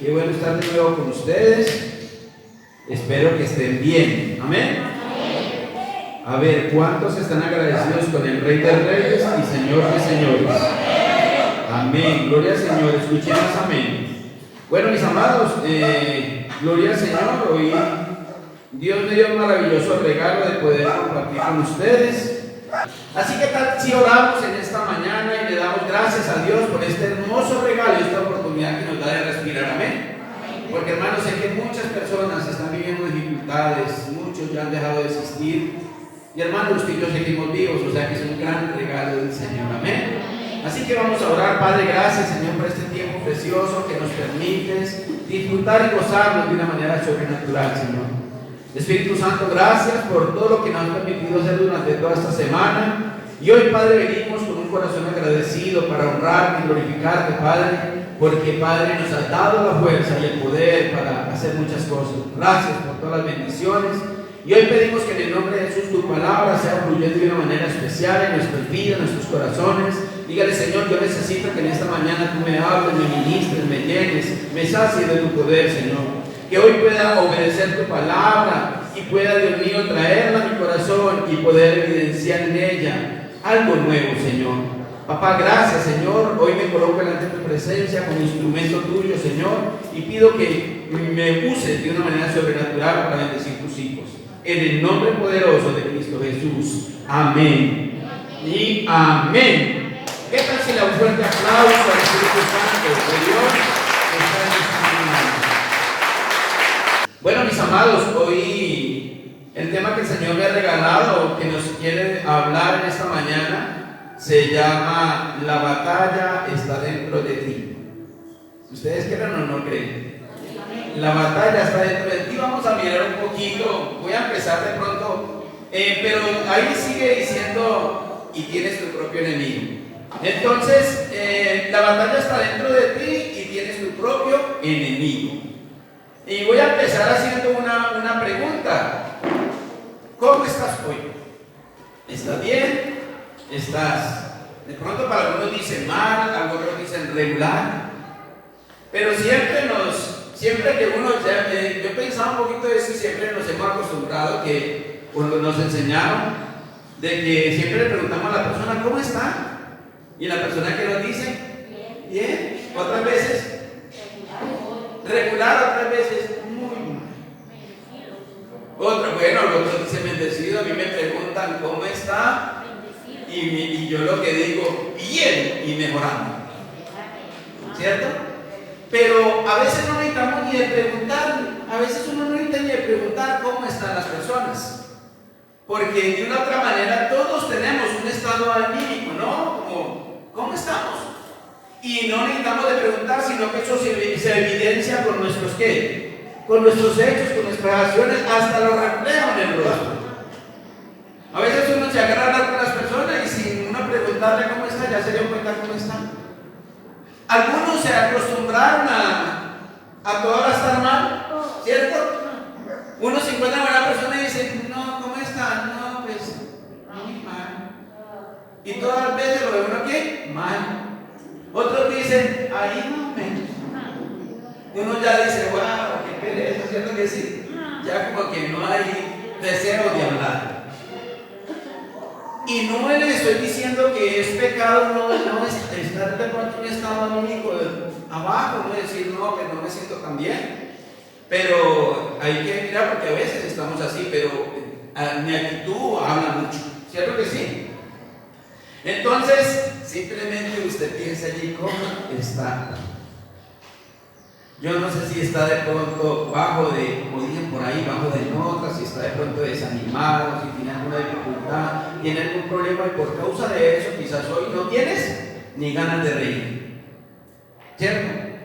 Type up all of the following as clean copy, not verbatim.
Qué bueno estar de nuevo con ustedes. Espero que estén bien. Amén. A ver, ¿cuántos están agradecidos con el Rey de Reyes y Señor de Señores? Amén. Gloria al Señor. Escuchemos amén. Bueno, mis amados, gloria al Señor. Hoy Dios me dio un maravilloso regalo de poder compartir con ustedes. Así que tal si oramos en esta mañana y le damos gracias a Dios por este hermoso regalo y esta oportunidad que nos da de respirar. Amén. Porque hermanos, sé que muchas personas están viviendo dificultades, muchos ya han dejado de existir. Y hermanos, usted y yo seguimos vivos, o sea que es un gran regalo del Señor. Amén. Así que vamos a orar. Padre, gracias Señor por este tiempo precioso que nos permites disfrutar y gozarnos de una manera sobrenatural, Señor. Espíritu Santo, gracias por todo lo que nos has permitido hacer durante toda esta semana. Y hoy, Padre, venimos con un corazón agradecido para honrarte y glorificarte, Padre, porque, Padre, nos has dado la fuerza y el poder para hacer muchas cosas. Gracias por todas las bendiciones. Y hoy pedimos que en el nombre de Jesús tu palabra sea fluyendo de una manera especial en nuestras vidas, en nuestros corazones. Dígale, Señor, yo necesito que en esta mañana tú me hables, me ministres, me llenes, me sacies de tu poder, Señor. Que hoy pueda obedecer tu palabra y pueda, Dios mío, traerla a mi corazón y poder evidenciar en ella algo nuevo, Señor. Papá, gracias, Señor. Hoy me coloco delante de tu presencia como instrumento tuyo, Señor, y pido que me uses de una manera sobrenatural para bendecir tus hijos. En el nombre poderoso de Cristo Jesús. Amén. Y amén. ¿Qué tal si le da un fuerte aplauso al Espíritu Santo de Dios que está en esta mañana? Bueno, mis amados, hoy el tema que el Señor me ha regalado, que nos quiere hablar en esta mañana, se llama La batalla está dentro de ti. ¿Ustedes creen o no creen? La batalla está dentro de ti. Vamos a mirar un poquito. Voy a empezar de pronto, pero ahí sigue diciendo, y tienes tu propio enemigo. Entonces, la batalla está dentro de ti y tienes tu propio enemigo. Y voy a empezar haciendo una pregunta. ¿Cómo estás hoy? ¿Estás bien? ¿Estás? De pronto para algunos dicen mal, algunos dicen regular. Pero siempre que uno, yo pensaba un poquito de eso y siempre nos hemos acostumbrado que cuando nos enseñaron de que siempre le preguntamos a la persona, ¿cómo está? Y la persona que nos dice, bien. Otras veces, regular, otras veces muy mal. Bueno, los otros dicen bendecido. A mí me preguntan cómo está y yo lo que digo, bien y mejorando, ¿cierto? Pero a veces no necesitamos ni de preguntar, a veces uno no necesita ni de preguntar cómo están las personas, porque de una otra manera todos tenemos un estado anímico, ¿no? Como, ¿cómo estamos? Y no necesitamos de preguntar, sino que eso se evidencia con nuestros ¿qué? Con nuestros hechos, con nuestras acciones, hasta lo reflejan en el rostro. A veces uno se agarra a hablar con las personas y sin uno preguntarle cómo está, ya se dio cuenta cómo está. Algunos se acostumbraron a todo estar mal, ¿cierto? Uno se encuentra con una persona y dice, no, ¿cómo está? No, pues, muy mal. Y todas las veces lo ve uno ¿qué? Mal. Otros dicen, ahí no menos. Uno ya dice, wow, qué pereza, ¿cierto que sí? Ya como que no hay deseo de hablar. Y no le estoy diciendo que es pecado no estar de pronto en un estado anímico abajo, no decir, no, que no me siento tan bien. Pero hay que mirar porque a veces estamos así, pero mi actitud habla mucho, ¿cierto que sí? Entonces, simplemente usted piensa allí cómo está. Yo no sé si está de pronto bajo de, como dicen por ahí, bajo de notas, si está de pronto desanimado, si tiene alguna dificultad, tiene algún problema y por causa de eso quizás hoy no tienes ni ganas de reír, ¿cierto?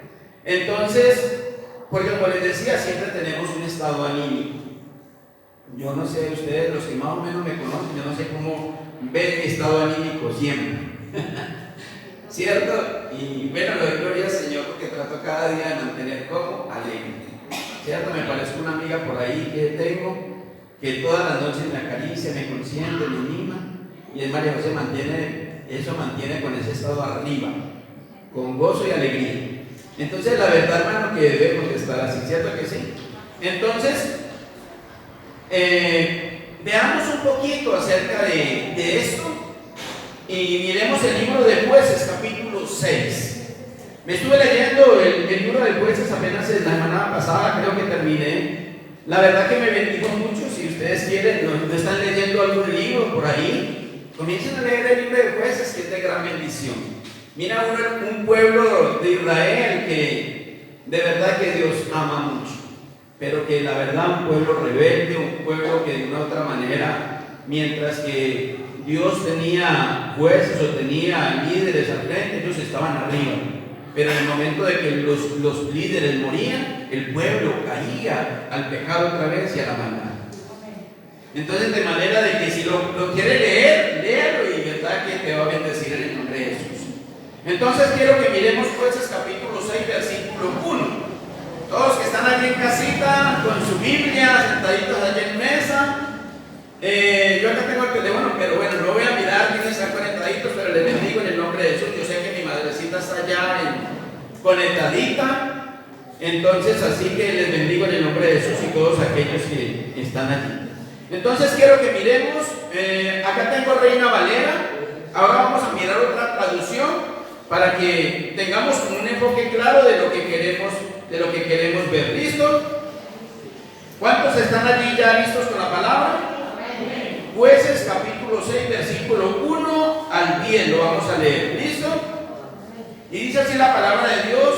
Entonces, porque como les decía, siempre tenemos un estado anímico. Yo no sé, ustedes, los que más o menos me conocen, yo no sé cómo ven mi estado anímico siempre. ¿Cierto? Y bueno, le doy gloria al Señor porque trato cada día de mantener como alegre. ¿Cierto? Me parece una amiga por ahí que tengo que todas las noches me acaricia, me consiente, me anima. Y es María José, eso mantiene con ese estado arriba, con gozo y alegría. Entonces, la verdad, hermano, que debemos de estar así, ¿cierto que sí? Entonces, veamos un poquito acerca de esto y miremos el libro de Jueces, capítulo 6. Me estuve leyendo el libro de Jueces apenas la semana pasada, creo que terminé. La verdad que me bendijo mucho. Si ustedes quieren, no están leyendo algún libro por ahí, comiencen a leer el libro de Jueces, que es de gran bendición. Mira un pueblo de Israel que de verdad que Dios ama mucho, pero que la verdad un pueblo rebelde, un pueblo que de una otra manera, mientras que Dios tenía jueces o tenía líderes al frente, ellos estaban arriba. Pero en el momento de que los líderes morían, el pueblo caía al pecado otra vez y a la maldad. Entonces, de manera de que si lo quiere leer, léalo y verdad que te va a bendecir en el nombre de Jesús. Entonces, quiero que miremos Jueces capítulo 6, versículo 1. Todos que están allí en casita, con su Biblia, sentaditos allí en mesa. Yo acá tengo el teléfono, pero bueno, no voy a mirar quiénes están conectaditos, pero les bendigo en el nombre de Jesús. Yo sé que mi madrecita está allá conectadita, entonces así que les bendigo en el nombre de Jesús y todos aquellos que están allí. Entonces quiero que miremos, acá tengo Reina Valera, ahora vamos a mirar otra traducción para que tengamos un enfoque claro de lo que queremos ver. ¿Listo? ¿Cuántos están allí ya listos con la palabra? Jueces capítulo 6, versículo 1 al 10, lo vamos a leer. ¿Listo? Y dice así la palabra de Dios: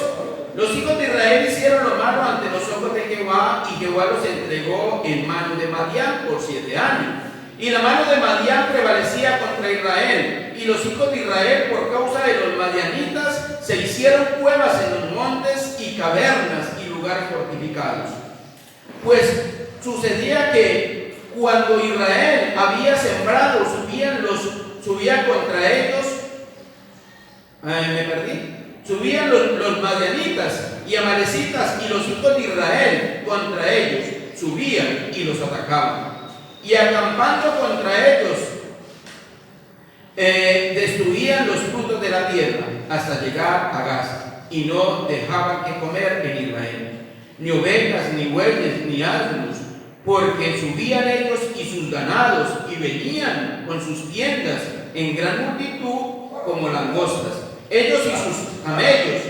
los hijos de Israel hicieron lo malo ante los ojos de Jehová, y Jehová los entregó en manos de Madián por 7 años. Y la mano de Madián prevalecía contra Israel, y los hijos de Israel, por causa de los madianitas, se hicieron cuevas en los montes y cavernas y lugares fortificados. Pues sucedía que cuando Israel había sembrado, subían contra ellos, subían los madianitas y amalecitas, y los hijos de Israel contra ellos subían y los atacaban, y acampando contra ellos destruían los frutos de la tierra hasta llegar a Gaza, y no dejaban que comer en Israel, ni ovejas, ni bueyes, ni asnos, porque subían ellos y sus ganados, y venían con sus tiendas en gran multitud como langostas. Ellos y sus camellos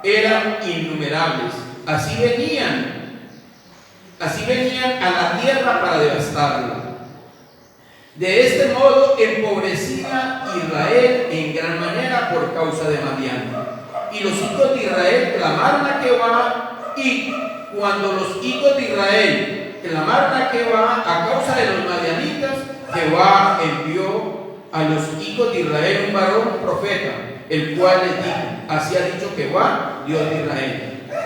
eran innumerables. Así venían a la tierra para devastarla. De este modo empobrecía Israel en gran manera por causa de Madián. Y los hijos de Israel clamaron a Jehová, y cuando los hijos de Israel clamaron a Jehová a causa de los madianitas, Jehová envió a los hijos de Israel un varón profeta, el cual les dijo: así ha dicho Jehová, Dios de Israel: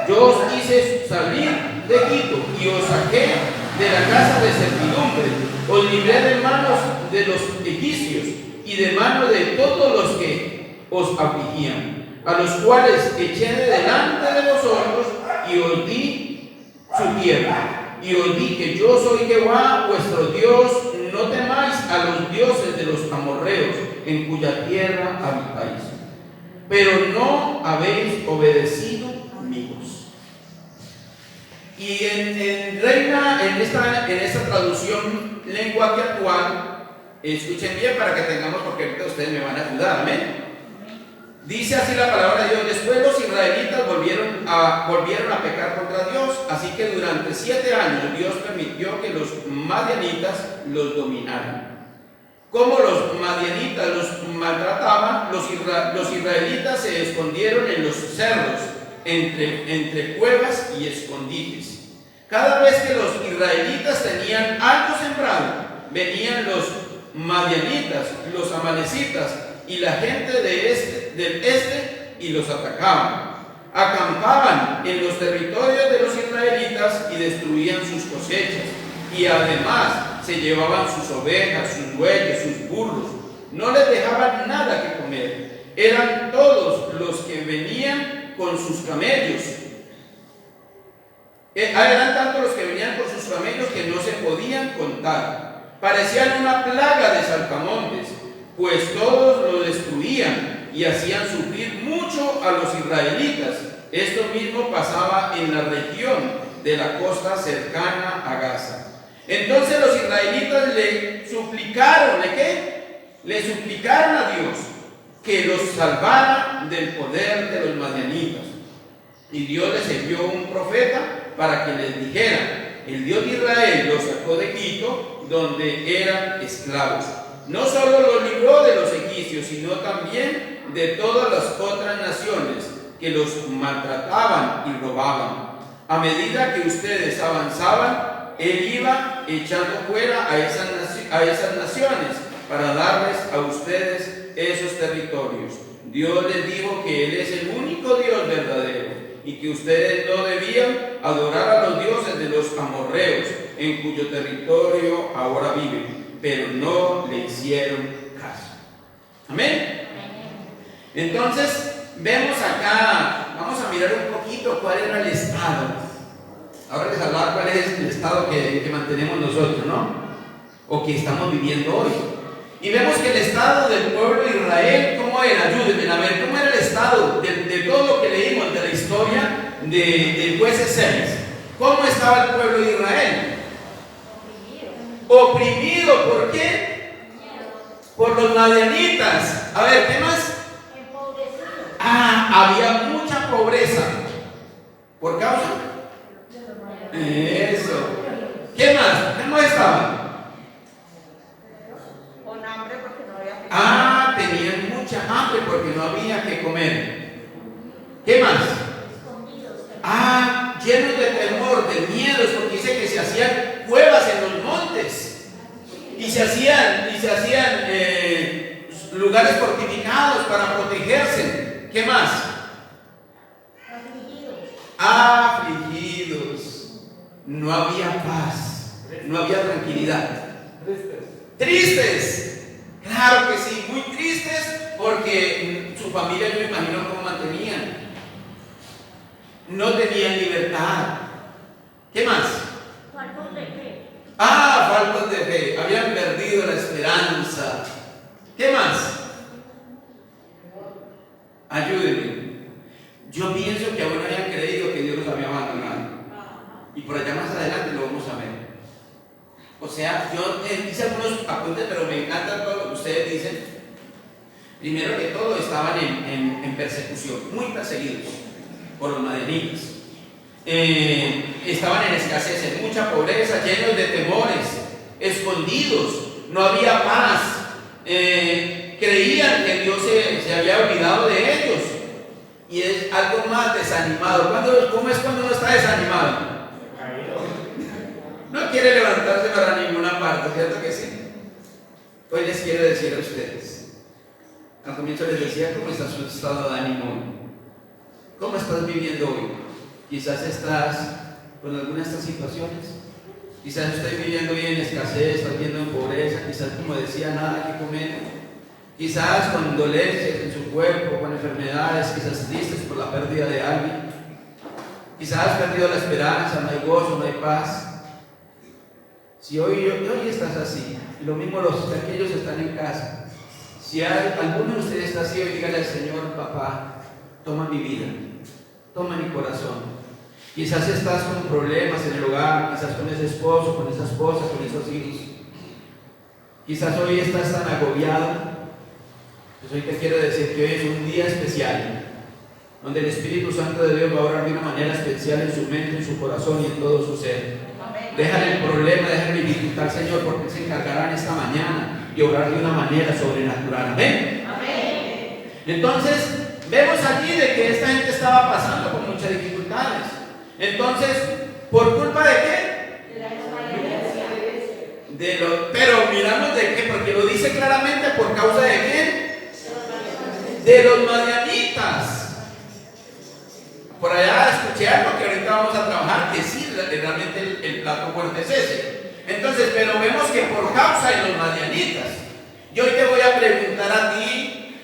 yo os hice salir de Egipto y os saqué de la casa de servidumbre, os libré de manos de los egipcios y de manos de todos los que os afligían, a los cuales eché de delante de vosotros y os di su tierra. Y os di que yo soy Jehová vuestro Dios, no temáis a los dioses de los amorreos, en cuya tierra habitáis. Pero no habéis obedecido mi voz. Y en Reina, en esta traducción lenguaje actual, escuchen bien para que tengamos, porque ahorita ustedes me van a ayudar, amén. Dice así la palabra de Dios: después los israelitas volvieron a pecar contra Dios, así que durante 7 años Dios permitió que los madianitas los dominaran. Como los madianitas los maltrataban, los israelitas se escondieron en los cerros, entre cuevas y escondites. Cada vez que los israelitas tenían algo sembrado, venían los madianitas, los amalecitas y la gente del este y los atacaban. Acampaban en los territorios de los israelitas y destruían sus cosechas, y además se llevaban sus ovejas, sus bueyes, sus burros. No les dejaban nada que comer. Eran todos los que venían con sus camellos. Eran tantos los que venían con sus camellos que no se podían contar. Parecían una plaga de saltamontes, pues todos lo destruían y hacían sufrir mucho a los israelitas. Esto mismo pasaba en la región de la costa cercana a Gaza. Entonces los israelitas le suplicaron, ¿de qué? Le suplicaron a Dios que los salvara del poder de los madianitas. Y Dios les envió un profeta para que les dijera: el Dios de Israel los sacó de Egipto, donde eran esclavos. No solo los libró de los egipcios, sino también de todas las otras naciones que los maltrataban y robaban. A medida que ustedes avanzaban, Él iba echando fuera a esas naciones para darles a ustedes esos territorios. Dios les dijo que Él es el único Dios verdadero y que ustedes no debían adorar a los dioses de los amorreos, en cuyo territorio ahora viven, pero no le hicieron caso. Amén. Entonces, vemos acá, vamos a mirar un poquito cuál era el estado. Ahora les hablar cuál es el estado que mantenemos nosotros, ¿no? O que estamos viviendo hoy. Y vemos que el estado del pueblo de Israel, ¿cómo era? Ayúdenme a ver, ¿cómo era el estado de todo lo que leímos de la historia de Jueces 6? ¿Cómo estaba el pueblo de Israel? Oprimido. ¿Por qué? Por los madianitas. A ver, ¿qué más? Había mucha pobreza. ¿Por causa? Eso. ¿Qué más? ¿Cómo estaban? Con hambre porque no había que comer. Tenían mucha hambre porque no había que comer. ¿Qué más? Llenos de temor, de miedos, porque dice que se hacían cuevas en los montes y se hacían lugares fortificados para protegerse. ¿Qué más? Afligidos. No había paz, no había tranquilidad. Tristes. Claro que sí, muy tristes porque su familia, yo me imagino cómo mantenían. No tenían libertad. ¿Qué más? ¿Faltos de qué? Faltos de fe. Habían perdido la esperanza. ¿Qué más? Ayúdenme. Yo pienso que aún habían creído que Dios los había abandonado. Y por allá más adelante lo vamos a ver. O sea, yo hice algunos apuntes, pero me encanta todo lo que ustedes dicen. Primero que todo, estaban en persecución, muy perseguidos por los madianitas. Estaban en escasez, en mucha pobreza, llenos de temores, escondidos, no había paz. Creían que Dios se había olvidado de ellos. Y es algo más, desanimado. ¿Cómo es cuando uno está desanimado? No quiere levantarse para ninguna parte, ¿cierto que sí? Hoy les quiero decir a ustedes. Al comienzo les decía cómo está su estado de ánimo hoy. ¿Cómo estás viviendo hoy? Quizás estás con alguna de estas situaciones. Quizás estás viviendo hoy en escasez, estás viviendo en pobreza. Quizás, como decía, nada que comer. Quizás con dolencias en su cuerpo, con enfermedades. Quizás tristes por la pérdida de alguien. Quizás has perdido la esperanza, no hay gozo, no hay paz. Si hoy estás así, lo mismo aquellos que están en casa. Si alguno de ustedes está así, hoy dígale al Señor: papá, toma mi vida, toma mi corazón. Quizás estás con problemas en el hogar, quizás con ese esposo, con esa esposa, con esos hijos. Quizás hoy estás tan agobiado. Pues hoy te quiero decir que hoy es un día especial, donde el Espíritu Santo de Dios va a obrar de una manera especial en su mente, en su corazón y en todo su ser. Déjale el problema, déjale la dificultad al Señor, porque Él se encargará en esta mañana y obrar de una manera sobrenatural. Amén. Amén. Entonces, vemos aquí de que esta gente estaba pasando por muchas dificultades. Entonces, ¿por culpa de qué? De la desobediencia. Pero miramos de qué, porque lo dice claramente, ¿por causa de quién? De los madianitas. Por allá escuché algo que ahorita vamos a trabajar, que sí, realmente el plato fuerte es ese. Entonces, pero vemos que por causa de los madianitas. Yo hoy te voy a preguntar a ti,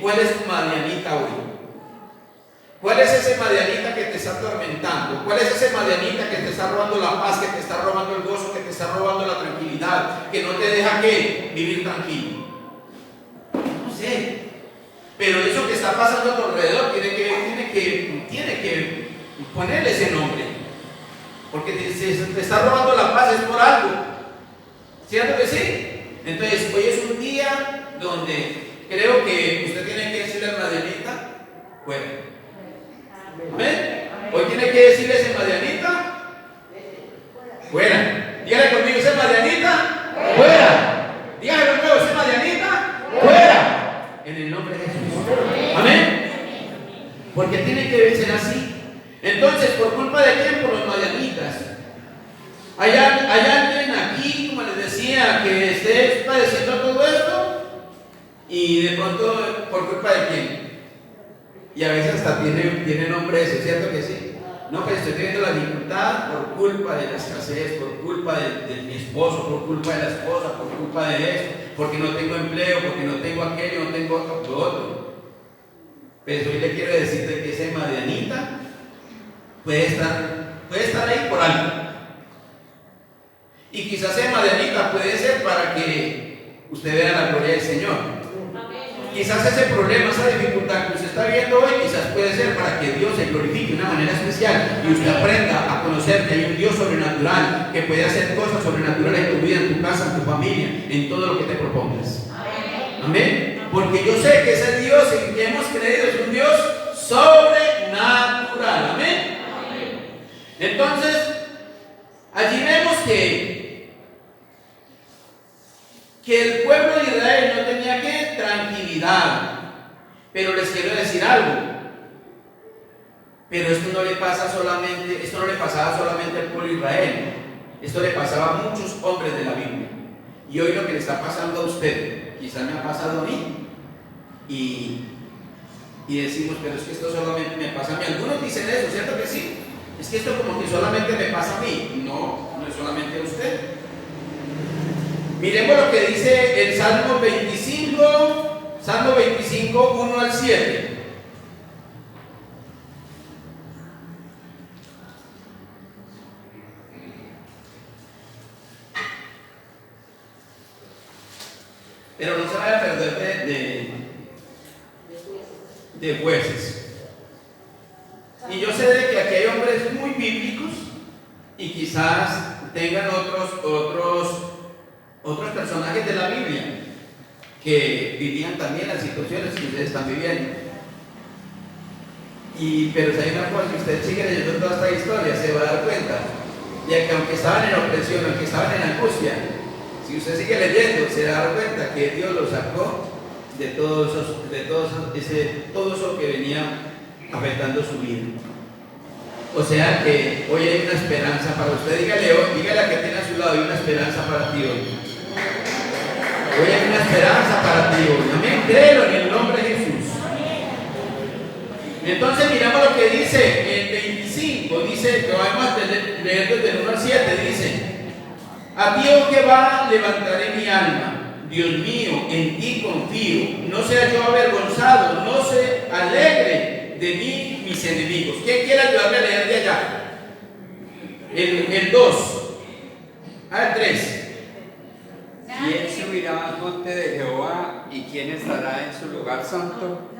¿cuál es tu madianita hoy? ¿Cuál es ese madianita que te está atormentando? ¿Cuál es ese madianita que te está robando la paz, que te está robando el gozo, que te está robando la tranquilidad, que no te deja vivir tranquilo? No sé. Pero eso que está pasando a tu alrededor tiene que ponerle ese nombre. Porque si te está robando la paz es por algo. ¿Cierto que sí? Entonces, hoy es un día donde creo que usted tiene que decirle al madianita, fuera. ¿Amén? Hoy tiene que decirle a ese madianita, fuera. Dígale conmigo, ese madianita, fuera. Dígale conmigo, ese madianita, fuera. En el nombre de Jesús. Amén. Porque tiene que ser así. Entonces, ¿por culpa de quién? Por los madianitas. ¿Hay alguien aquí, como les decía, que esté padeciendo todo esto? Y de pronto, ¿por culpa de quién? Y a veces hasta tiene nombre eso, ¿cierto que sí? No, que estoy teniendo la dificultad por culpa de la escasez, por culpa de mi esposo, por culpa de la esposa, por culpa de esto, porque no tengo empleo, porque no tengo aquello, no tengo otro. Pero hoy le quiero decir que ese madianita puede estar ahí por algo. Y quizás esa madianita puede ser para que usted vea la gloria del Señor. Quizás ese problema, esa dificultad que usted está viendo hoy, quizás puede ser para que Dios se glorifique de una manera especial y usted aprenda a conocer que hay un Dios sobrenatural que puede hacer cosas sobrenaturales en tu vida, en tu casa, en tu familia, en todo lo que te propongas. Amén. Porque yo sé que ese Dios en que hemos creído es un Dios sobrenatural. Amén. Entonces, allí vemos que el pueblo de Israel no tenía que tranquilidad. Pero les quiero decir algo. Pero esto no le pasaba solamente al pueblo de Israel. Esto le pasaba a muchos hombres de la Biblia. Y hoy lo que le está pasando a usted, quizás me ha pasado a mí. Y decimos, pero es que esto solamente me pasa a mí. Algunos dicen eso, ¿cierto que sí? Es que esto como que solamente me pasa a mí. No, no es solamente a usted. Miremos lo que dice el Salmo 25, 1 al 7. Pero no se vaya a perder de jueces. Y yo sé de que aquí hay hombres muy bíblicos y quizás tengan otros personajes de la Biblia que vivían también las situaciones que ustedes están viviendo. Pero si hay una cosa, si usted sigue leyendo toda esta historia, se va a dar cuenta de que aunque estaban en opresión, aunque estaban en angustia, si usted sigue leyendo, se va a dar cuenta que Dios los sacó de todo eso que venía afectando su vida. O sea que hoy hay una esperanza para usted. Dígale a que tiene a su lado, hay una esperanza para ti hoy. Hoy hay una esperanza para ti hoy. Amén. Créelo en el nombre de Jesús. Entonces miramos lo que dice el 25. Dice que vamos a leer desde el 1 al 7. Dice: a ti, oh Jehová, levantaré mi alma. Dios mío, en ti confío. No sea yo avergonzado, no se alegre de mí mis enemigos. ¿Quién quiere ayudarme a leer de allá? El 2. El 3. ¿Quién subirá al monte de Jehová y quién estará en su lugar santo?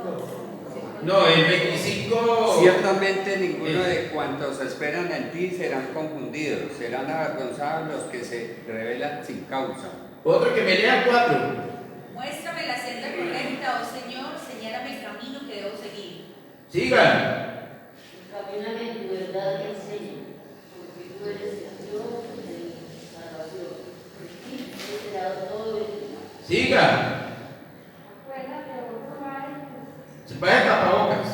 No, el 25. Ciertamente ninguno de cuantos esperan en ti serán confundidos, serán avergonzados los que se rebelan sin causa. Otro que me lea 4. Muéstrame la senda correcta, oh Señor, señálame el camino que debo seguir. Sigan. Camíname en tu verdad y enseña, porque tú eres el Dios de mi salvación. Por ti he creado todo el mundo. Sigan. Se puede tapabocas.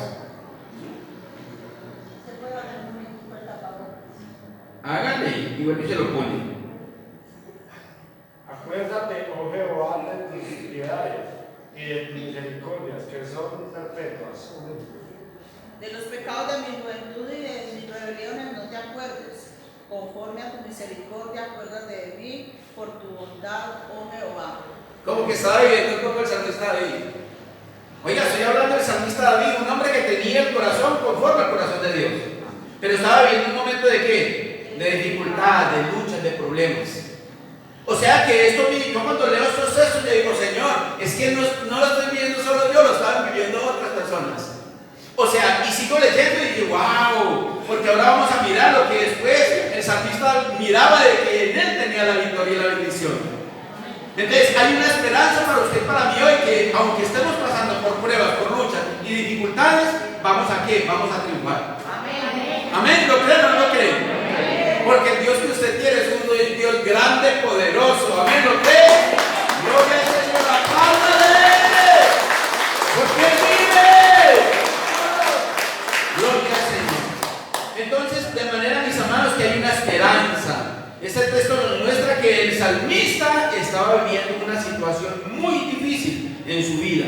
Se puede hacer un tapabocas. Háganle y bueno, se lo ponen. Acuérdate, oh Jehová, de tus piedades y de tus misericordias, que son perpetuas. De los pecados de mi juventud y de mis rebeliones no te acuerdes. Conforme a tu misericordia, acuérdate de mí por tu bondad, oh Jehová. Como que estaba viviendo como el salmista David. Oiga, estoy hablando del salmista David, un hombre que tenía el corazón conforme al corazón de Dios. Pero estaba viviendo un momento de ¿qué? De dificultad, de luchas, de problemas. O sea que yo cuando leo estos textos le digo, Señor, es que no lo estoy viviendo solo yo, lo estaban viviendo sigo leyendo y dije, wow, porque ahora vamos a mirar lo que después el salmista miraba de que en él tenía la victoria y la bendición. Entonces hay una esperanza para usted y para mí hoy, que aunque estemos pasando por pruebas, por luchas y dificultades, ¿vamos a qué? Vamos a triunfar. Amén. ¿Lo creen o no lo creen? Porque el Dios que usted tiene es un Dios grande, poderoso. Amén. ¿Lo creen? Gloria al Señor. ¡Apláudale! Porque Él vive. Gloria al Señor. Entonces, de manera, mis amados, que hay una esperanza. Este texto nos muestra que el salmista estaba viviendo una situación muy difícil en su vida.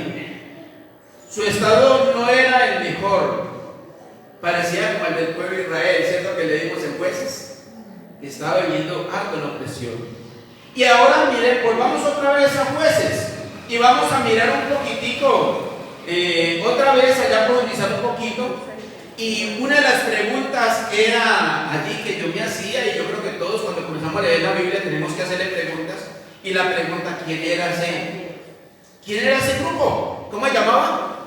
Su estado no era el mejor. Parecía como el del pueblo de Israel, ¿cierto? Que leímos en Jueces. Estaba viviendo harto en opresión. Y ahora, miren, volvamos otra vez a Jueces. Y vamos a mirar un poquitico, otra vez allá, profundizar un poquito. Y una de las preguntas era allí que yo me hacía, y yo creo que todos cuando comenzamos a leer la Biblia tenemos que hacerle preguntas. Y la pregunta, ¿quién era ese grupo? ¿Cómo se llamaba?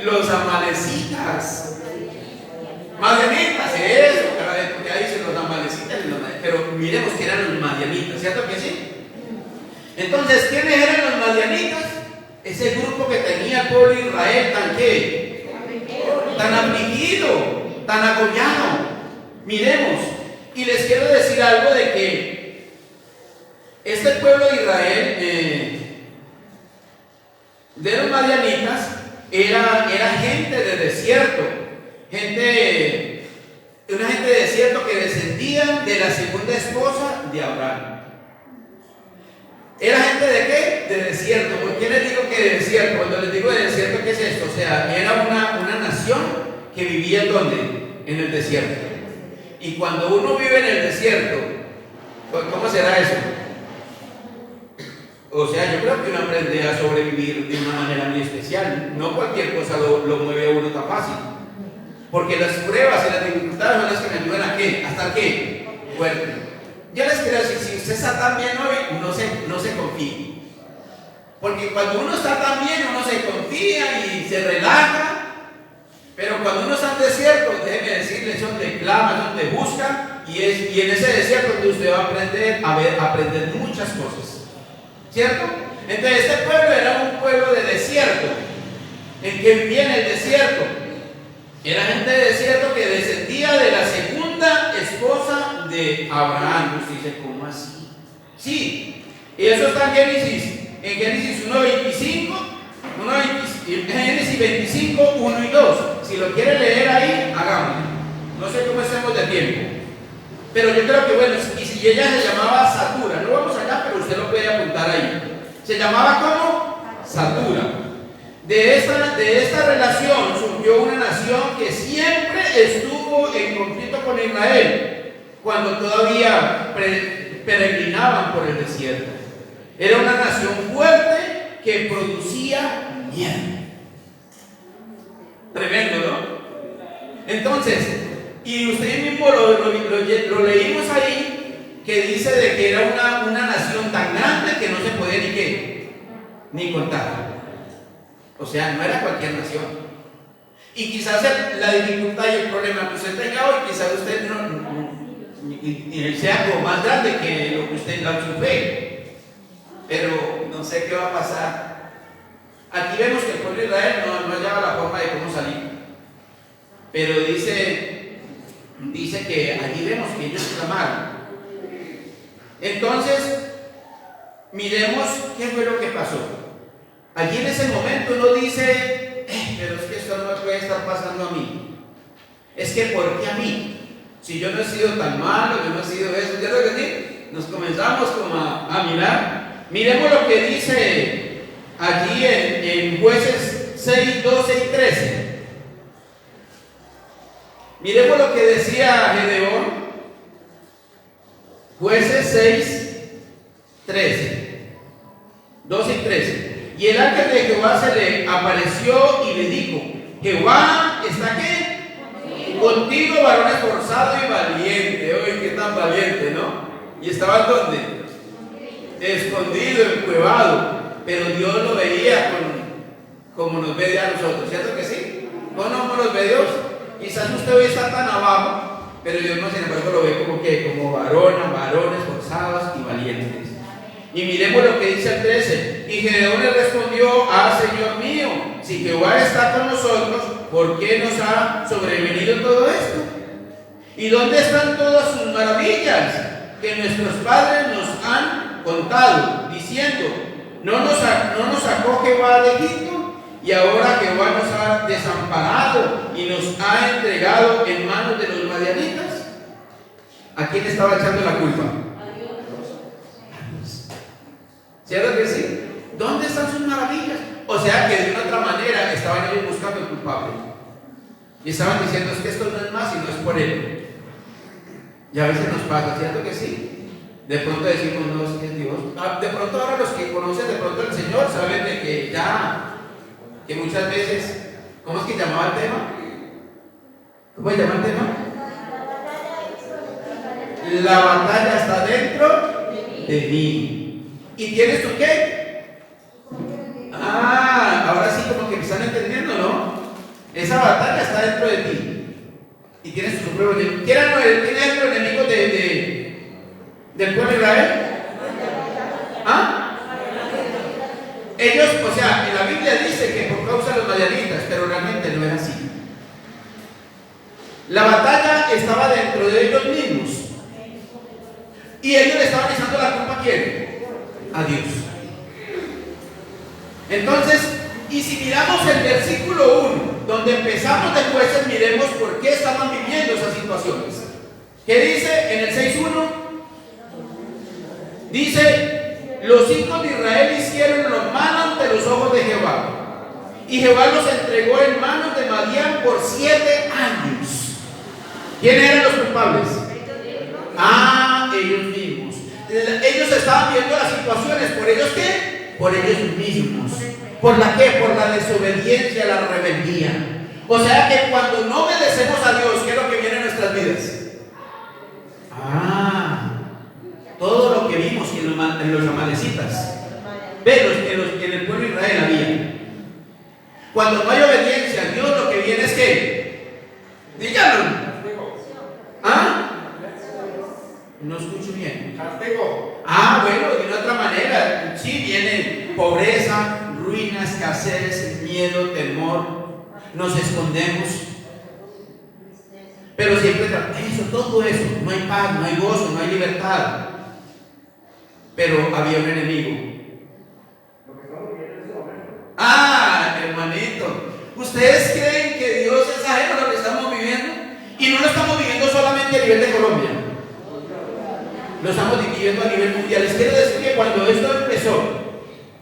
Los amalecitas. Madianitas, eso, porque ahí dicen los amalecitas, pero miremos que eran los madianitas, ¿cierto que sí? Entonces, ¿quiénes eran los madianitas? Ese grupo que tenía el pueblo de Israel tan afligido, tan agobiado. Miremos, y les quiero decir algo de que este pueblo de Israel, de los madianitas, era gente de desierto, una gente de desierto que descendían de la segunda esposa de Abraham. ¿Era gente de qué? De desierto. ¿Por qué les digo que de desierto? Cuando les digo de desierto, ¿qué es esto? O sea, era una nación que vivía ¿en dónde? En el desierto. Y cuando uno vive en el desierto, ¿cómo será eso? O sea, yo creo que uno aprende a sobrevivir de una manera muy especial. No cualquier cosa lo mueve a uno tan fácil. Porque las pruebas y las dificultades son las que me ayudan a ¿qué? ¿A estar qué? Fuerte. Yo les quiero decir, si usted está tan bien hoy, no se confíe. Porque cuando uno está tan bien, uno se confía y se relaja. Pero cuando uno está en desierto, déjeme decirle, es donde clama, es donde busca. Y en ese desierto donde usted va a aprender muchas cosas. ¿Cierto? Entonces este pueblo era un pueblo de desierto, en que vivía en el desierto. Era gente de desierto que descendía de la segunda esposa de Abraham. Usted dice, ¿cómo así? Sí, y eso está en Génesis 1:25, en Génesis 25, 1 y 2. Si lo quiere leer ahí, hagámoslo. No sé cómo estemos de tiempo. Pero yo creo que bueno, y si ella se llamaba Satura, no vamos allá, pero usted lo puede apuntar ahí. Se llamaba ¿cómo? Satura. De esta relación surgió una nación que siempre estuvo en conflicto con Israel, cuando todavía peregrinaban por el desierto. Era una nación fuerte que producía miedo. Tremendo, ¿no? Entonces, y usted mismo lo leímos ahí, que dice de que era una nación tan grande que no se podía ni contar. O sea, no era cualquier nación. Y quizás la dificultad y el problema que usted tenga hoy, quizás usted no sea como más grande que lo que usted la sufre. Pero no sé qué va a pasar. Aquí vemos que el pueblo de Israel no hallaba la forma de cómo salir. Pero dice que allí vemos que ellos clamaron. Entonces, miremos qué fue lo que pasó. Allí en ese momento uno dice, pero es que esto no me puede estar pasando a mí. Es que ¿por qué a mí? Si yo no he sido tan malo, yo no he sido eso, ¿ya lo que sí? Nos comenzamos como a mirar. Miremos lo que dice allí en Jueces 6, 12 y 13. Miremos lo que decía Gedeón. Jueces 6, 13, 12 y 13. Y el ángel de Jehová se le apareció y le dijo: Jehová está ¿qué? Contigo, varón esforzado y valiente. Oye, qué tan valiente, ¿no? Y estaba ¿dónde? Escondido, encuevado. Pero Dios lo veía como nos ve a nosotros, ¿cierto que sí? ¿Cómo los ve Dios? Quizás usted hoy está tan abajo, pero Dios no, sin embargo, lo ve como varones forzados y valientes. Y miremos lo que dice el 13. Y Gedeón le respondió: Señor mío, si Jehová está con nosotros, ¿por qué nos ha sobrevenido todo esto? ¿Y dónde están todas sus maravillas que nuestros padres nos han contado, diciendo: ¿no nos sacó Jehová de Egipto? Y ahora Jehová nos ha desamparado y nos ha entregado en manos de los madianitas. ¿A quién estaba echando la culpa? ¿Cierto que sí? ¿Dónde están sus maravillas? O sea que de una otra manera estaban ellos buscando el culpable. Y estaban diciendo: es que esto no es más y no es por él. Y a veces nos pasa, ¿cierto que sí? De pronto decimos: no, es que es Dios. De pronto ahora los que conocen de pronto al Señor saben de que que muchas veces, ¿cómo es que llamaba el tema? ¿Cómo se llama el tema? La batalla está dentro de mí. ¿Y tienes tú qué? Ahora sí como que me están entendiendo, ¿no? Esa batalla está dentro de ti. Y tienes tu propio enemigo. ¿Quién es el enemigo del pueblo de Israel? Ellos, o sea, en la Biblia dice que por causa de los madianitas, pero realmente no era así. La batalla estaba dentro de ellos mismos. Y ellos le estaban echando la culpa ¿a quién? A Dios. Entonces, y si miramos el versículo 1, donde empezamos de Jueces, miremos por qué estaban viviendo esas situaciones. ¿Qué dice en el 6.1? Dice: los hijos de Israel hicieron lo malo ante los ojos de Jehová, y Jehová los entregó en manos de Madián por 7 años. ¿Quiénes eran los culpables? Ellos mismos. Ellos estaban viendo las situaciones. ¿Por ellos qué? Por ellos mismos. ¿Por la qué? Por la desobediencia, la rebeldía. O sea que cuando no obedecemos a Dios, ¿qué es lo que viene en nuestras vidas? Todo lo que vimos en los amalecitas, en el pueblo de Israel había. Cuando no hay obediencia a Dios, lo que viene es que, díganlo. No escucho bien. Castigo. Bueno, de una otra manera, sí, viene pobreza, ruina, escasez, miedo, temor. Nos escondemos. Pero siempre todo eso, no hay paz, no hay gozo, no hay libertad. Pero había un enemigo. Hermanito, ¿ustedes creen que Dios es ajeno a lo que estamos viviendo? Y no lo estamos viviendo solamente a nivel de Colombia, lo estamos viviendo a nivel mundial. Les quiero decir que cuando esto empezó,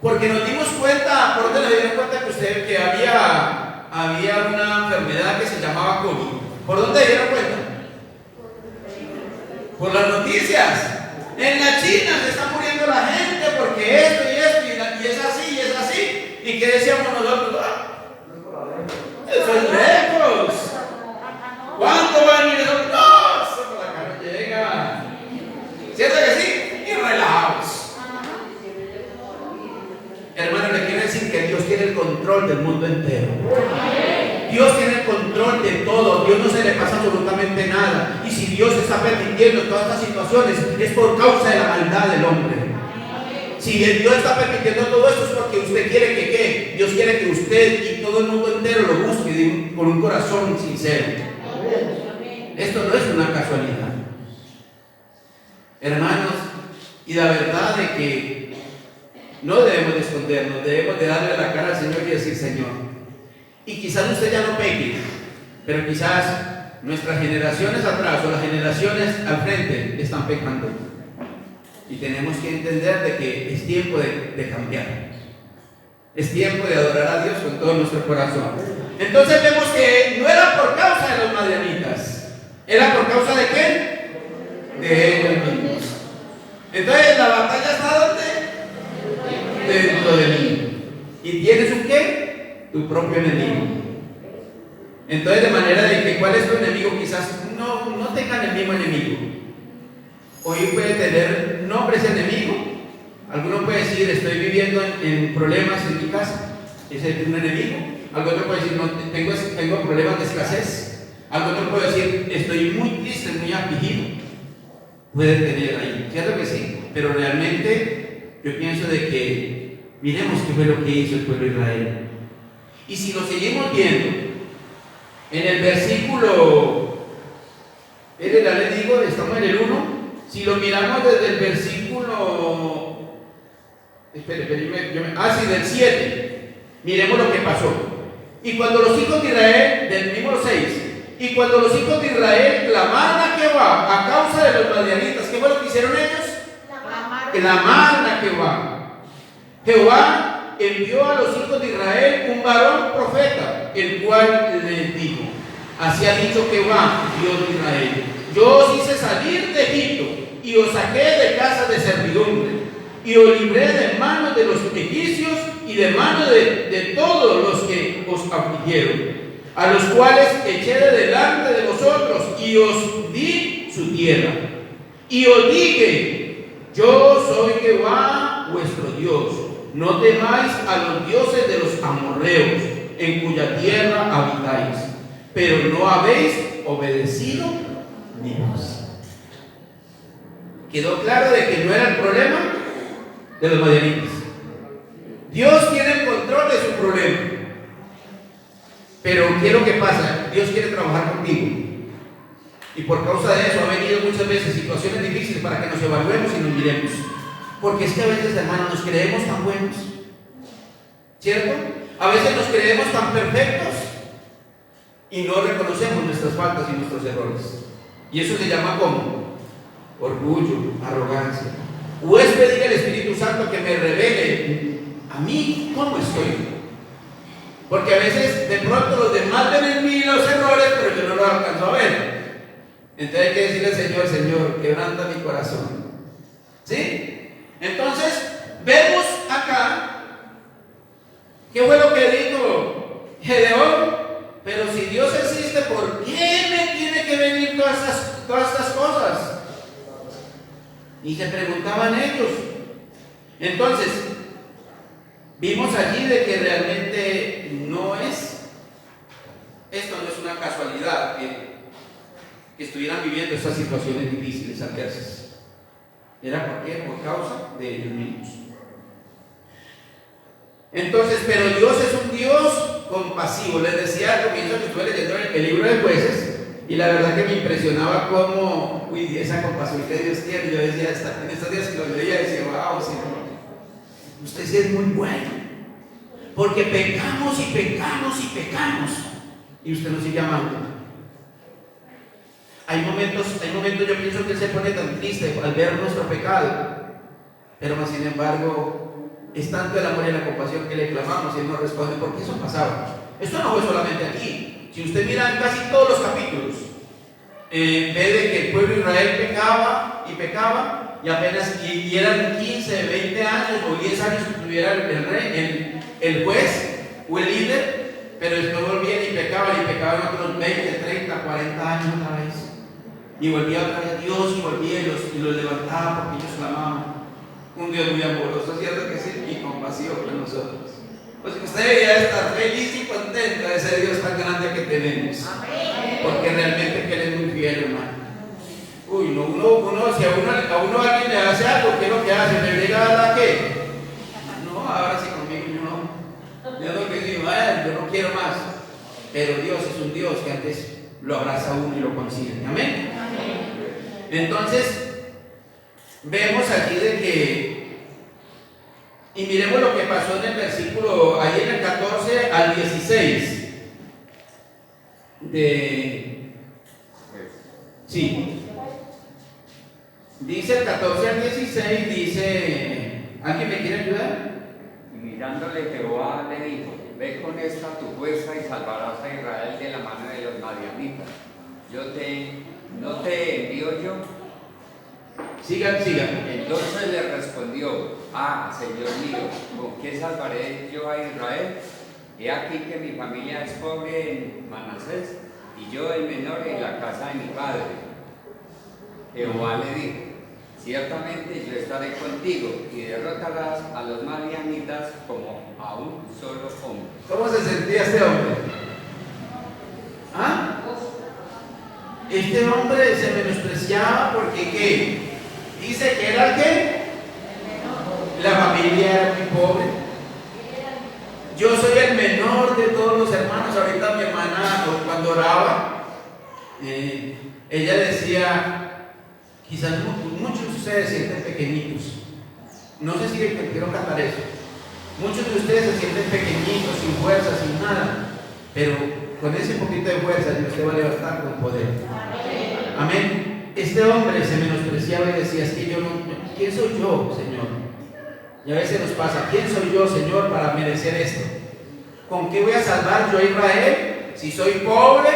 porque nos dimos cuenta, ¿por dónde se dieron cuenta que había una enfermedad que se llamaba COVID? ¿Por dónde se dieron cuenta? Por las noticias. En la China se está muriendo la gente porque esto y es así y es así. ¿Y qué decíamos nosotros? Eso es lejos. ¿Cuándo va a venir eso? No, eso por acá no llega. ¿Cierto que sí? Y relajados. Hermano, le quiero decir que Dios tiene el control del mundo entero. Dios tiene el control de todo. Dios no se le pasa absolutamente nada. Y si Dios está permitiendo todas estas situaciones, es por causa de la maldad del hombre. Si Dios está permitiendo todo esto, es porque usted quiere que ¿qué? Dios quiere que usted y todo el mundo entero lo busque con un corazón sincero. Esto no es una casualidad, hermanos. Y la verdad de que no debemos de escondernos, debemos de darle la cara al Señor y decir: Señor. Y quizás usted ya no peque, pero quizás nuestras generaciones atrás o las generaciones al frente están pecando. Y tenemos que entender de que es tiempo de cambiar. Es tiempo de adorar a Dios con todo nuestro corazón. Entonces vemos que no era por causa de los madianitas. ¿Era por causa de quién? De ellos mismos. Entonces la batalla está ¿dónde? Dentro de mí. ¿Y tienes un qué? Tu propio enemigo. Entonces, de manera de que ¿cuál es tu enemigo? Quizás no tengan el mismo enemigo. Hoy puede tener nombre ese enemigo. Alguno puede decir: estoy viviendo en problemas en mi casa. Ese es un enemigo. Algo otro puede decir, no, tengo problemas de escasez. Algo otro puede decir, estoy muy triste, muy afligido. Puede tener ahí, cierto que sí, pero realmente yo pienso de que miremos qué fue lo que hizo el pueblo de Israel. Y si lo seguimos viendo, en el versículo, les digo, estamos en el 1, si lo miramos desde el versículo, del 7, miremos lo que pasó. Y cuando los hijos de Israel, del mismo 6, y cuando los hijos de Israel clamaron a Jehová a causa de los madianitas, ¿qué fue lo que hicieron ellos? Clamaron a Jehová. Jehová envió a los hijos de Israel un varón profeta, el cual les dijo: así ha dicho Jehová, Dios de Israel, yo os hice salir de Egipto y os saqué de casa de servidumbre y os libré de manos de los egipcios y de manos de todos los que os afligieron, a los cuales eché de delante de vosotros y os di su tierra. Y os dije: yo soy Jehová vuestro Dios, no temáis a los dioses de los amorreos, en cuya tierra habitáis. Pero no habéis obedecido mi voz. Quedó claro de que no era el problema de los madianitas. Dios tiene el control de su problema. Pero ¿qué es lo que pasa? Dios quiere trabajar contigo. Y por causa de eso ha venido muchas veces situaciones difíciles para que nos evaluemos y nos miremos. Porque es que a veces, hermanos, nos creemos tan buenos, ¿cierto? A veces nos creemos tan perfectos y no reconocemos nuestras faltas y nuestros errores. Y eso se llama como orgullo, arrogancia. O es pedir al Espíritu Santo que me revele a mí cómo estoy. Porque a veces de pronto los demás ven en mí los errores, pero yo no los alcanzo a ver. Entonces hay que decirle al Señor: Señor, quebranta mi corazón. ¿Sí? Entonces vemos acá qué fue lo que dijo Gedeón: pero si Dios existe, ¿por qué me tiene que venir todas estas cosas? Y se preguntaban ellos. Entonces vimos allí de que realmente esto no es una casualidad que estuvieran viviendo estas situaciones difíciles, adversas. ¿Era por qué? Por causa de ellos mismos. Entonces, pero Dios es un Dios compasivo. Les decía al comienzo que estuve leyendo el libro de Jueces, y la verdad que me impresionaba cómo, esa compasión que Dios tiene. Yo decía, en estos días que lo leía, decía: wow, Señor, usted sí es muy bueno. Porque pecamos y pecamos y pecamos, y usted nos sigue amando. Hay momentos yo pienso que Él se pone tan triste al ver nuestro pecado, pero más sin embargo es tanto el amor y la compasión que le clamamos y Él nos responde, porque eso pasaba. Esto no fue solamente aquí. Si usted mira en casi todos los capítulos, ve de que el pueblo de Israel pecaba y pecaba, y apenas y eran 15, 20 años o 10 años que tuviera el rey, el juez o el líder, pero después volvían y pecaban otros 20, 30, 40 años otra vez. Y volvía otra vez a Dios y volvía y los levantaba porque ellos clamaban. Un Dios muy amoroso, ¿cierto que sí? Y compasivo con nosotros. Pues usted debería estar feliz y contento de ese Dios tan grande que tenemos. Porque realmente que Él es muy fiel, hermano. Uy, no, si a uno alguien le hace algo, ¿qué es lo que hace? ¿Le obliga a dar qué? No, ahora sí conmigo, yo no. Yo lo que digo, yo no quiero más. Pero Dios es un Dios que antes lo abraza a uno y lo consigue. Amén. Entonces, vemos aquí de que, y miremos lo que pasó en el versículo, ahí en el 14 al 16. Dice el 14 al 16, dice, ¿alguien me quiere ayudar? Y mirándole Jehová le dijo: ve con esta tu fuerza y salvarás a Israel de la mano de los madianitas. ¿No te envío yo? Sigan. Entonces le respondió: Señor mío, ¿con qué salvaré yo a Israel? He aquí que mi familia es pobre en Manasés, y yo el menor en la casa de mi padre. Jehová le dijo: Ciertamente yo estaré contigo y derrotarás a los madianitas como a un solo hombre. ¿Cómo se sentía este hombre? ¿Ah? Este hombre se menospreciaba porque ¿qué? Dice que era el ¿qué? La familia era muy pobre. Yo soy el menor de todos los hermanos. Ahorita mi hermana, cuando oraba, ella decía, quizás muchos de ustedes se sienten pequeñitos. No sé si quiero cantar eso. Muchos de ustedes se sienten pequeñitos, sin fuerza, sin nada. Pero con ese poquito de fuerza Dios te va a levantar con poder. Amén. Este hombre se menospreciaba y decía, es que yo no, ¿quién soy yo, Señor? Y a veces nos pasa, ¿quién soy yo, Señor, para merecer esto? ¿Con qué voy a salvar yo a Israel? Si soy pobre,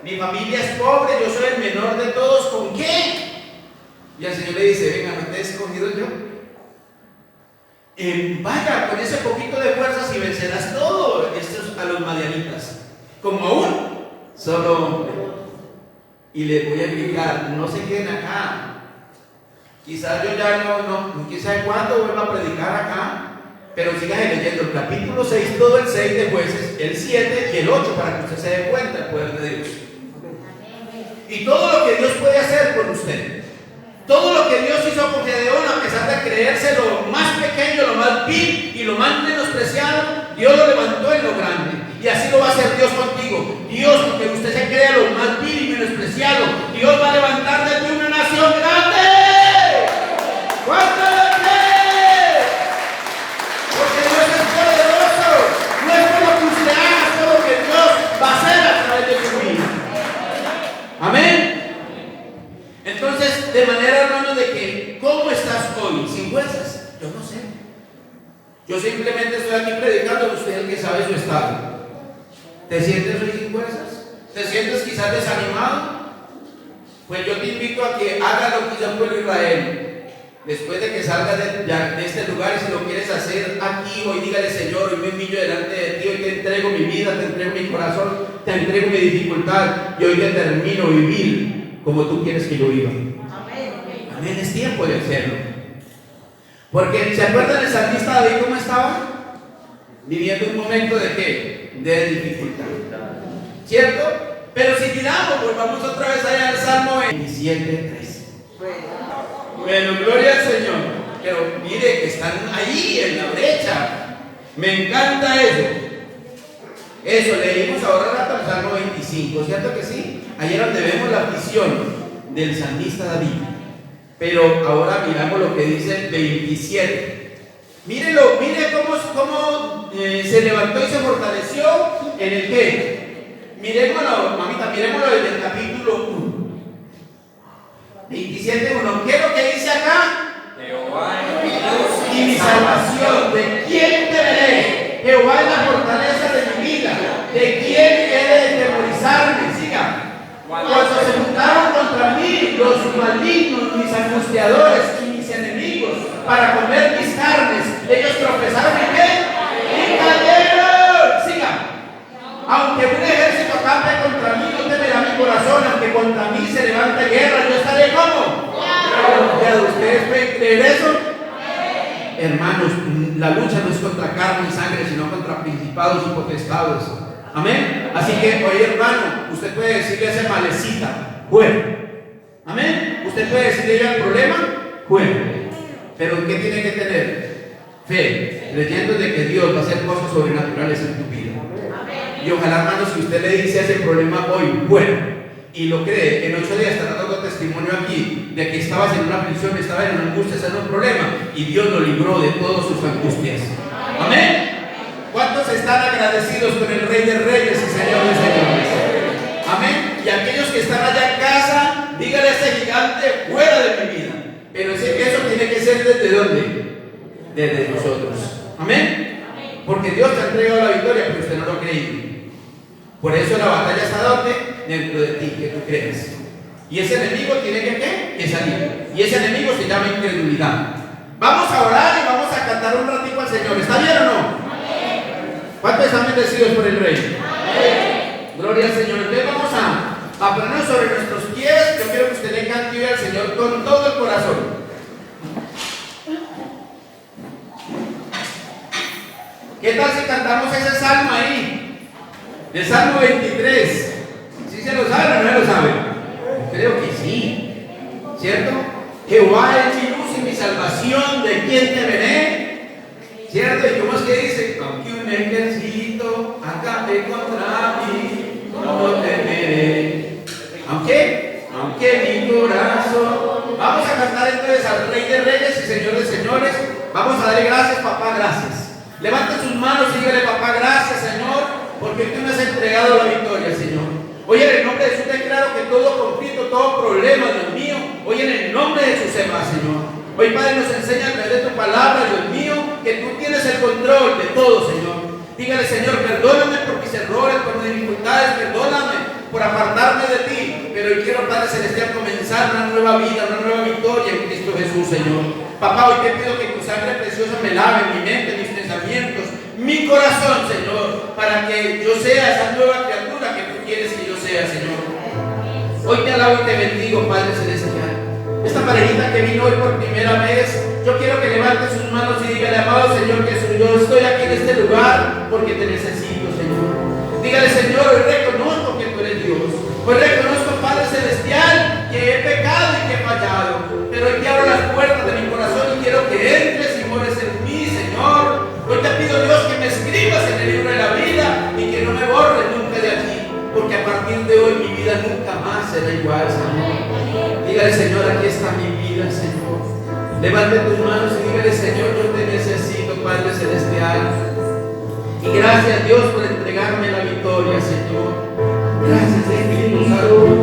mi familia es pobre, yo soy el menor de todos, ¿con qué? Y el Señor le dice, venga, ¿no te he escogido yo? Vaya, con ese poquito de fuerzas y vencerás todo estos a los madianitas, como aún solo hombre. Y les voy a explicar, no se queden acá. Quizás yo ya no quizás cuándo vuelva a predicar acá, pero sigan leyendo el capítulo 6, todo el 6 de Jueces, el 7 y el 8 para que usted se dé cuenta del poder de Dios. Y todo lo que Dios puede hacer por usted. Todo lo que Dios hizo con Gedeón, a pesar de creerse lo más pequeño, lo más vil y lo más menospreciado, Dios lo levantó en lo grande. Y así lo va a hacer Dios contigo. Dios, porque usted se cree lo más vil y menospreciado, Dios va a levantar de ti una nación grande. ¿Cuánto lo cree? Porque Dios es poderoso. No es por lo que usted haga, es por lo que Dios va a hacer a través de su vida. Amén. Entonces, de manera, hermanos, de que, ¿cómo estás hoy? ¿Sin fuerzas? Yo no sé. Yo simplemente estoy aquí predicando, usted es el que sabe su estado. ¿Te sientes hoy sin fuerzas? ¿Te sientes quizás desanimado? Pues yo te invito a que hagas lo que hizo el pueblo de Israel. Después de que salgas de este lugar, y si lo quieres hacer aquí, hoy dígale, Señor, hoy me humillo delante de ti, hoy te entrego mi vida, te entrego mi corazón, te entrego mi dificultad, y hoy determino vivir como tú quieres que yo viva. Amén, es tiempo de hacerlo. Porque, ¿se acuerdan del salmista David cómo estaba? Viviendo un momento de ¿qué? De dificultad. ¿Cierto? Pero si tiramos, volvamos otra vez allá al Salmo 27:3. Bueno, gloria al Señor. Pero mire que están ahí en la brecha. Me encanta eso. Eso, leímos ahora rato el Salmo 25, ¿cierto que sí? Ahí es donde vemos la visión del salmista David. Pero ahora miramos lo que dice el 27. Mírelo, mire cómo se levantó y se fortaleció en el qué. Miremoslo, mamita, miremoslo desde el capítulo 1. 27:1. ¿Qué es lo que dice acá? Jehová es mi luz Y mi salvación. ¿De quién temeré? Jehová es la fortaleza de mi vida. ¿De quién he de temorizarme? Siga. Cuando se juntaron contra mí los malignos, mis angustiadores y mis enemigos, para comer mis carnes, ellos tropezaron en qué? Y cayeron. Siga. Aunque un ejército campe contra mí, no temerá mi corazón. Aunque contra mí se levante guerra, yo estaré como. ¿Ustedes pueden creer eso? Hermanos, la lucha no es contra carne y sangre, sino contra principados y potestades. Amén. Así que, oye, hermano, usted puede decirle a esa malecita, fuera. Amén. Usted puede decirle yo al problema, fuera. Pero ¿qué tiene que tener? Fe, creyendo de que Dios va a hacer cosas sobrenaturales en tu vida. Y ojalá, hermano, si usted le dice a ese problema hoy, bueno, y lo cree, en 8 días estará dando testimonio aquí de que estabas en una aflicción, estabas en una angustia, en un problema, y Dios lo libró de todas sus angustias. Amén. ¿Cuántos están agradecidos con el Rey de Reyes y Señor de Señores? Amén. Y aquellos que están allá en casa, díganle a ese gigante, fuera de mi vida. Pero eso tiene que ser ¿desde dónde? Desde nosotros. Amén. Porque Dios te ha entregado la victoria, pero usted no lo cree. Por eso la batalla está ¿dónde? Dentro de ti, que tú crees. Y ese enemigo tiene que salir. Y ese enemigo se llama incredulidad. Vamos a orar y vamos a cantar un ratito al Señor. ¿Está bien o no? ¿Cuántos están bendecidos por el Rey? Amén. Gloria al Señor. Entonces vamos a ponernos sobre nuestros pies. Yo quiero que usted le cante al Señor con todo el corazón. ¿Qué tal si cantamos ese salmo ahí? El Salmo 23. ¿Sí se lo saben o no lo saben? Creo que sí. ¿Cierto? Jehová es mi luz y mi salvación, ¿de quién temeré? ¿Cierto? ¿Y cómo es que dice? Aunque un ejército acampe contra mí, no temeré. Aunque mi corazón. Vamos a cantar entonces al Rey de Reyes y Señor de Señores. Vamos a darle gracias, papá, gracias. Levanten sus manos y dígale, papá, gracias, Señor, porque tú me has entregado la victoria, Señor. Hoy en el nombre de Jesús declaro que todo conflicto, todo problema, Dios mío, hoy en el nombre de Jesús se va, Señor. Hoy, Padre, nos enseña a través de tu palabra, Dios mío, que tú tienes el control de todo, Señor. Dígale, Señor, perdóname por mis errores, por mis dificultades, perdóname por apartarme de ti. Pero hoy quiero, Padre Celestial, comenzar una nueva vida, una nueva victoria en Cristo Jesús, Señor. Papá, hoy te pido que tu sangre preciosa me lave mi mente, mis pensamientos, mi corazón, Señor, para que yo sea esa nueva criatura que tú quieres que yo sea, Señor. Hoy te alabo y te bendigo, Padre Celestial. Esta parejita que vino hoy por primera vez, yo quiero que levante sus manos y dígale, amado Señor Jesús, yo estoy aquí en este lugar porque te necesito, Señor. Dígale, Señor, hoy reconozco que tú eres Dios. Hoy reconozco, Padre Celestial, que he pecado y que he fallado. Pero hoy te abro las puertas de mi corazón y quiero que entres y mores en mí, Señor. Hoy te pido, Dios, que me escribas en el libro de la vida y que no me borres nunca de aquí. Porque a partir de hoy mi vida nunca más será igual, Señor. Dígale, Señor, aquí está mi vida, Señor. Levante tus manos y dígale, Señor, yo te necesito, Padre Celestial. Y gracias, Dios, por entregarme la victoria, Señor. Gracias, Espíritu Santo.